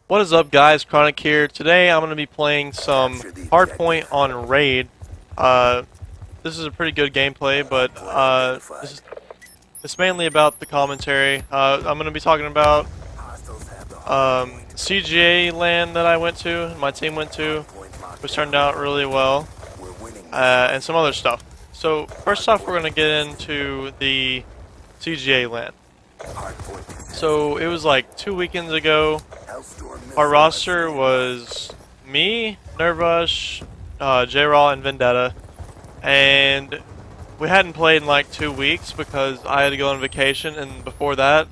What is up, guys? Chronic here. Today I'm going to be playing some Hardpoint on Raid. Uh, this is a pretty good gameplay, but it's mainly about the commentary. I'm going to be talking about CGA land that I went to, and my team went to, which turned out really well, and some other stuff. So first off, we're going to get into the CGA land. So it was like 2 weekends ago. Our roster was me, Nervush, J-Raw, and Vendetta, and we hadn't played in like 2 weeks because I had to go on vacation, and before that,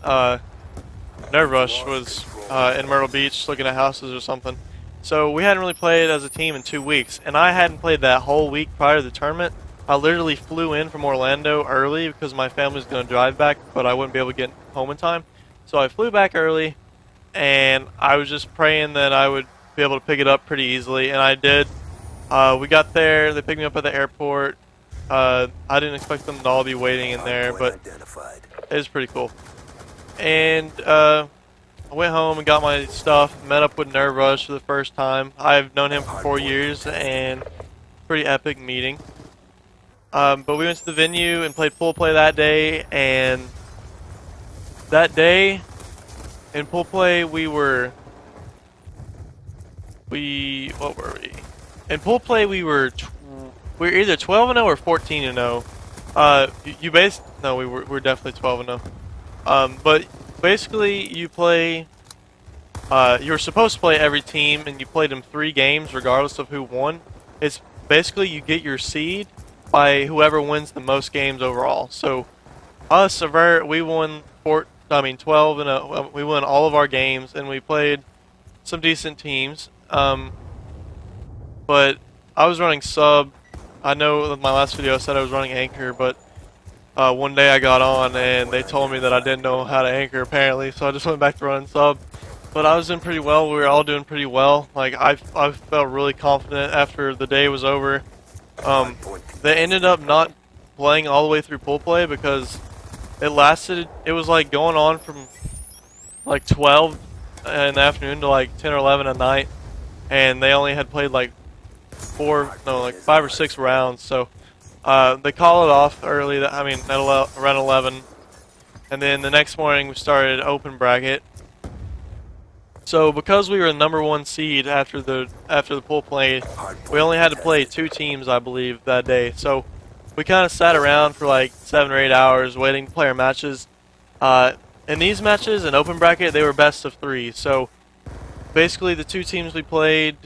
Nervush was in Myrtle Beach looking at houses or something. So we hadn't really played as a team in 2 weeks, and I hadn't played that whole week prior to the tournament. I literally flew in from Orlando early because my family was going to drive back, but I wouldn't be able to get home in time. So I flew back early, and I was just praying that I would be able to pick it up pretty easily, and I did. We got there, they picked me up at the airport. I didn't expect them to all be waiting in there, but it was pretty cool. And I went home and got my stuff, met up with Nervush for the first time. I've known him for 4 years, and pretty epic meeting. But we went to the venue and played pool play that day, and that day in pool play what were we? In pool play we were either 12-0 or 14-0. No, we were definitely 12-0. But basically you play. You were supposed to play every team, and you played them 3 games regardless of who won. It's basically you get your seed by whoever wins the most games overall. So us, we won 12-0. We won all of our games, and we played some decent teams. But I was running sub. I know in my last video I said I was running anchor, but one day I got on and they told me that I didn't know how to anchor apparently, so I just went back to running sub. But I was doing pretty well. We were all doing pretty well. Like I felt really confident after the day was over. They ended up not playing all the way through pool play because it was like going on from like 12 in the afternoon to like 10 or 11 at night, and they only had played like 5 or 6 rounds. So they call it off early. Around 11, and then the next morning we started open bracket. So because we were the #1 seed after the pool play, we only had to play 2 teams, I believe, that day. So we kind of sat around for like 7 or 8 hours waiting to play our matches. In these matches in open bracket, they were best of 3. So basically the 2 teams we played,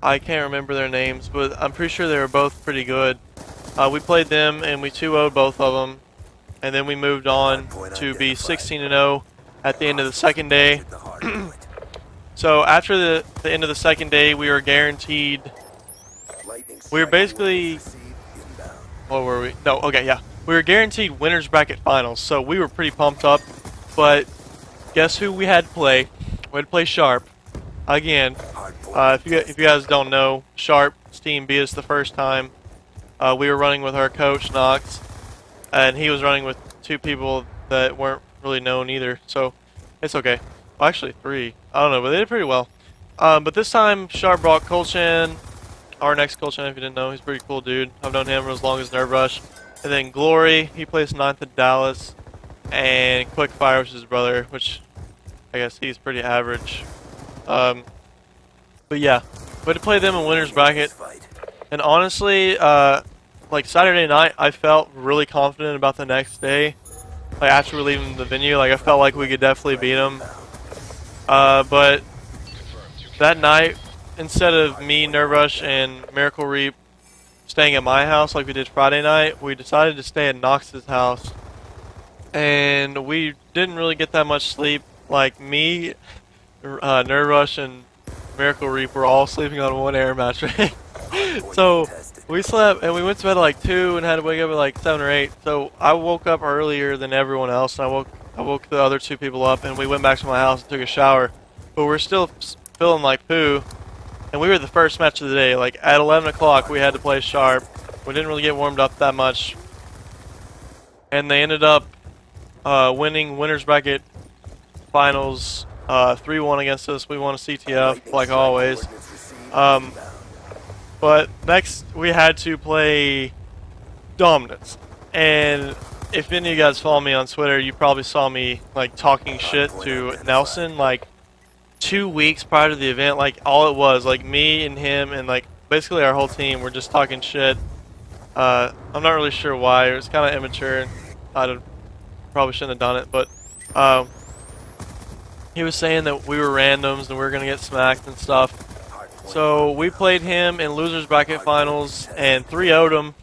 I can't remember their names, but I'm pretty sure they were both pretty good. We played them and we 2-0'd both of them, and then we moved on to be 16-0 at the end of the second day. So after the end of the second day, we were guaranteed. We were basically. What were we? No, okay, yeah. We were guaranteed winners bracket finals, so we were pretty pumped up. But guess who we had to play? We had to play Sharp again. If you guys don't know, Sharp's team beat us the first time. We were running with our coach Knox, and he was running with 2 people that weren't really known either, so it's okay. Well, actually 3. I don't know, but they did pretty well. But this time Sharp brought Kolchan, our next Kolchan, if you didn't know. He's a pretty cool dude. I've known him for as long as Nervush. And then Glory, he plays 9th at Dallas, and Quickfire, which is his brother, which I guess he's pretty average. But yeah, we had to play them in winners bracket, and honestly, like Saturday night, I felt really confident about the next day. Like after we leaving the venue, like I felt like we could definitely beat them. But that night, instead of me, Nervush, and Miracle Reap staying at my house like we did Friday night, we decided to stay at Knox's house. And we didn't really get that much sleep. Like me, Nervush, and Miracle Reap were all sleeping on one air mattress. So we slept and we went to bed at like 2 and had to wake up at like 7 or 8. So I woke up earlier than everyone else, and I woke the other 2 people up, and we went back to my house and took a shower. But we're still feeling like poo, and we were the first match of the day. Like at 11 o'clock we had to play Sharp. We didn't really get warmed up that much, and they ended up winning winners bracket finals 3-1 against us. We won a CTF like always. But next we had to play Dominance, and if any of you guys follow me on Twitter, you probably saw me like talking shit to Nelson like 2 weeks prior to the event. Like all it was, like me and him and like basically our whole team were just talking shit. I'm not really sure why. It was kind of immature. I probably shouldn't have done it, but he was saying that we were randoms and we were gonna get smacked and stuff. So we played him in losers bracket finals and 3-0'd him.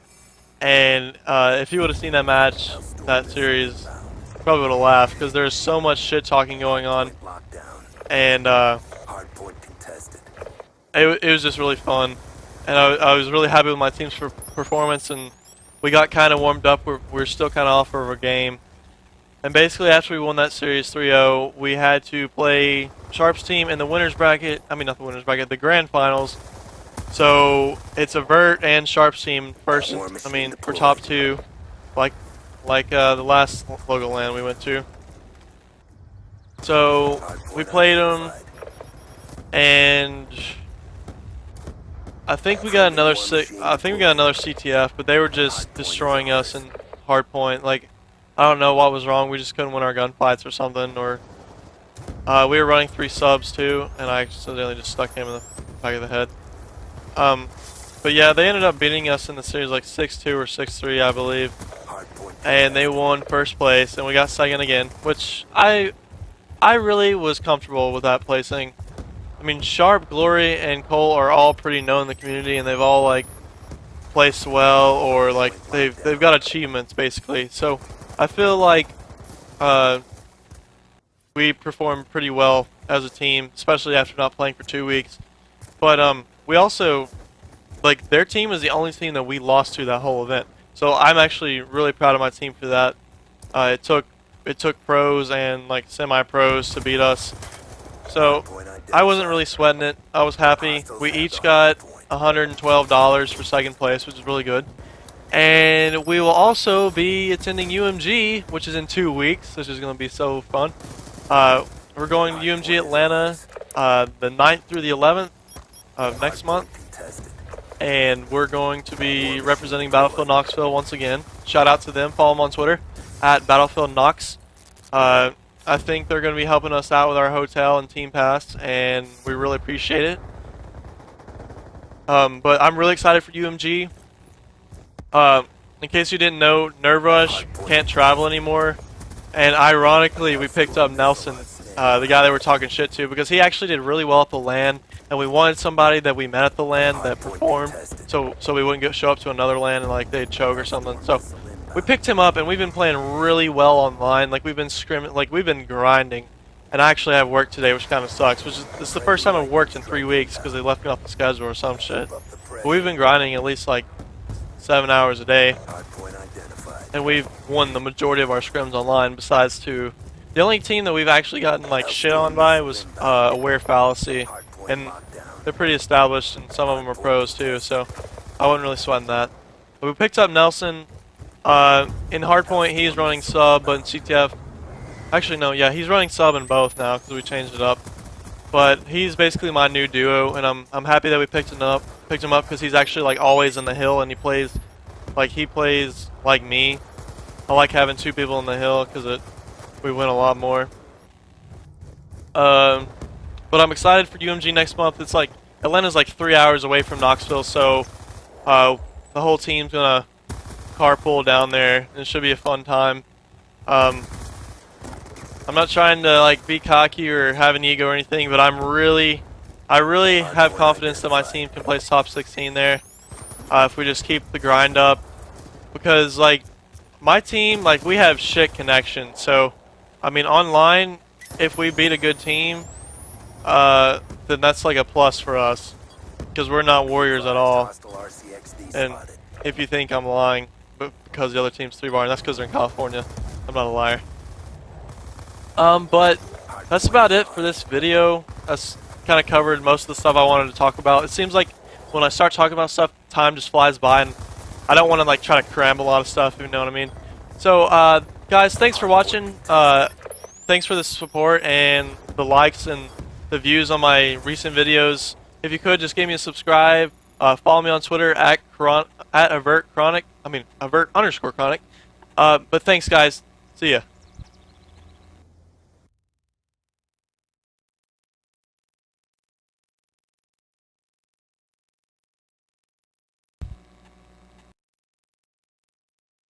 And if you would have seen that match, that series, you probably would have laughed because there's so much shit talking going on, and it was just really fun. And I was really happy with my team's performance, and we got kind of warmed up. We're still kind of off of our game. And basically, after we won that series 3-0, we had to play Sharp's team in the winners bracket. I mean, not the winners bracket, the grand finals. So it's a Vert and Sharp's team first. I mean, for top two, like the last local land we went to. So we played them, and I think we got another CTF, but they were just destroying us in Hardpoint. Like, I don't know what was wrong. We just couldn't win our gunfights or something, or we were running 3 subs too, and I accidentally just stuck him in the back of the head. But yeah, they ended up beating us in the series like 6-2 or 6-3, I believe, and they won first place, and we got second again, which I really was comfortable with that placing. I mean, Sharp, Glory, and Cole are all pretty known in the community, and they've all like placed well, or like they've got achievements basically. So I feel like we performed pretty well as a team, especially after not playing for 2 weeks. But we also, like, their team is the only team that we lost to that whole event. So I'm actually really proud of my team for that. It took pros and like semi-pros to beat us. So I wasn't really sweating it. I was happy. We each got $112 for second place, which is really good. And we will also be attending UMG, which is in 2 weeks, which is going to be so fun. We're going to UMG Atlanta the 9th through the 11th of next month. And we're going to be representing Battlefield Knoxville once again. Shout out to them. Follow them on Twitter at Battlefield Knox. I think they're going to be helping us out with our hotel and team pass, and we really appreciate it. But I'm really excited for UMG. In case you didn't know, Nerve Rush can't travel anymore, and ironically we picked up Nelson, the guy that we're talking shit to, because he actually did really well at the LAN, and we wanted somebody that we met at the LAN that performed, so we wouldn't show up to another LAN and like they'd choke or something. So we picked him up, and we've been playing really well online. Like, we've been scrimming, like, we've been grinding. And I actually have work today, which kind of sucks. This is the first time I've worked in 3 weeks because they left me off the schedule or some shit. But we've been grinding at least like 7 hours a day, and we've won the majority of our scrims online. Besides two, the only team that we've actually gotten like shit on by was Aware Fallacy, and they're pretty established, and some of them are pros too. So I wasn't really sweating that. But we picked up Nelson. In Hardpoint, he's running sub, but in CTF, actually no, yeah, he's running sub in both now because we changed it up. But he's basically my new duo, and I'm happy that we picked him up because he's actually like always in the hill, and he plays like me. I like having 2 people in the hill because we win a lot more. But I'm excited for UMG next month. It's like Atlanta's like 3 hours away from Knoxville, so the whole team's gonna carpool down there. It should be a fun time. I'm not trying to like be cocky or have an ego or anything, but I really have confidence that my team can place top 16 there if we just keep the grind up. Because like my team, like we have shit connection. So I mean online, if we beat a good team, then that's like a plus for us because we're not warriors at all. And if you think I'm lying, but because the other team's 3-bar, and that's because they're in California. I'm not a liar. But that's about it for this video. That's kind of covered most of the stuff I wanted to talk about. It seems like when I start talking about stuff, time just flies by, and I don't want to like try to cram a lot of stuff, if you know what I mean. So, guys, thanks for watching. thanks for the support and the likes and the views on my recent videos. If you could, just give me a subscribe. Follow me on Twitter at avert_chronic. But thanks, guys. See ya.